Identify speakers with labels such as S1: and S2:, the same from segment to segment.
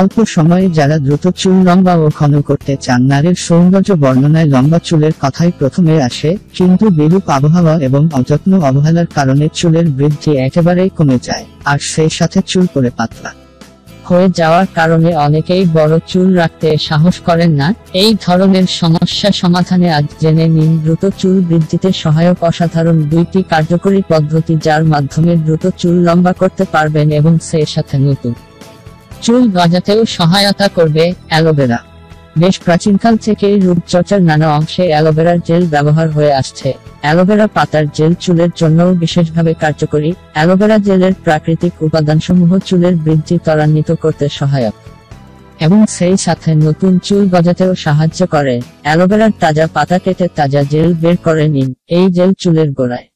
S1: অল্প সময়ে যারা দ্রুত চুল লম্বা ও ঘন করতে চান, নারীর সৌন্দর্য বর্ণনায় লম্বা চুলের কথাই প্রথমে আসে, কিন্তু বিরূপ আবহাওয়া এবং অযত্ন অবহেলার কারণে চুলের বৃদ্ধি একেবারেই কমে যায়, আর সেই সাথে চুল পড়ে পাতলা
S2: হয়ে যাওয়ার কারণে অনেকেই বড় চুল রাখতে সাহস করেন না। এই ধরনের সমস্যা সমাধানে আজ জেনে নিন দ্রুত চুল বৃদ্ধিতে সহায়ক অসাধারণ 2টি কার্যকরী পদ্ধতি, যার মাধ্যমে দ্রুত চুল লম্বা করতে পারবেন এবং সেই সাথে নতুন চুল গজাতেও সহায়তা করবে। অ্যালোভেরা। বেশ প্রাচীনকাল থেকেই রূপচর্চার নানা অংশে অ্যালোভেরার জেল ব্যবহার হয়ে আসছে। অ্যালোভেরা পাতার জেল চুলের জন্যও বিশেষভাবে কার্যকরী। অ্যালোভেরা জেলের প্রাকৃতিক উপাদানসমূহ চুলের বৃদ্ধি ত্বরান্বিত করতে সহায়ক এবং সেই সাথে নতুন চুল গজাতেও সাহায্য করে। অ্যালোভেরার তাজা পাতা কেটে তাজা জেল বের করে নিন। এই জেল চুলের গোড়ায়,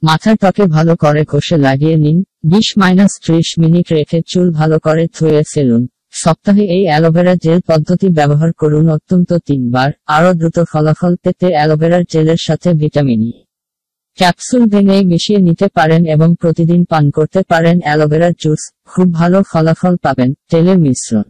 S2: মাথার ত্বকে ভালো করে ঘষে লাগিয়ে নিন। 20-30 মিনিট রেখে চুল ভালো করে ধুয়ে ফেলুন। সপ্তাহে এই অ্যালোভেরা জেল পদ্ধতি ব্যবহার করুন অত্যন্ত 3 বার। আরও দ্রুত ফলাফল পেতে অ্যালোভেরার জেলের সাথে ভিটামিন ই ক্যাপসুল ভেঙে মিশিয়ে নিতে পারেন এবং প্রতিদিন পান করতে পারেন। অ্যালোভেরার জুস, খুব ভালো ফলাফল পাবেন। তেলের মিশ্রণ।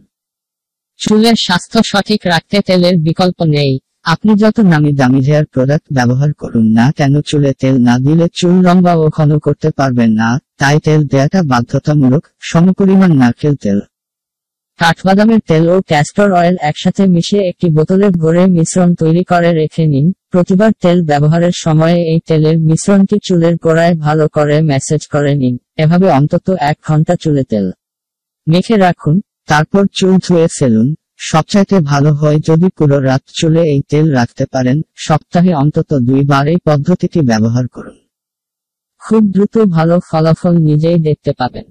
S2: চুলের স্বাস্থ্য সঠিক রাখতে তেলের বিকল্প নেই।
S1: আপনি যত নামি দামি হেয়ার প্রোডাক্ট ব্যবহার করুন না কেন, চুলে তেল না দিলে চুল লম্বা ও ঘন করতে পারবেন না। তাই তেল দেওয়াটা বাধ্যতামূলক। সমপরিমাণ নারকেল তেল,
S2: কাঠবাদামের তেল ও ক্যাস্টর অয়েল একসাথে মিশিয়ে একটি বোতলে ভরে মিশ্রণ তৈরি করে রেখে নিন। প্রতিবার তেল ব্যবহারের সময়ে এই তেলের মিশ্রণটি চুলের গোড়ায় ভালো করে ম্যাসেজ করে নিন। এভাবে অন্তত 1 ঘন্টা চুলে তেল মেখে রাখুন,
S1: তারপর চুল ধুয়ে ফেলুন। সবচাইতে ভালো হয় যদি পুরো রাত চুলে এই তেল রাখতে পারেন। সপ্তাহে অন্তত 2 বার এই পদ্ধতিটি ব্যবহার করুন।
S2: খুব দ্রুত ভালো ফলাফল নিজেই দেখতে পাবেন।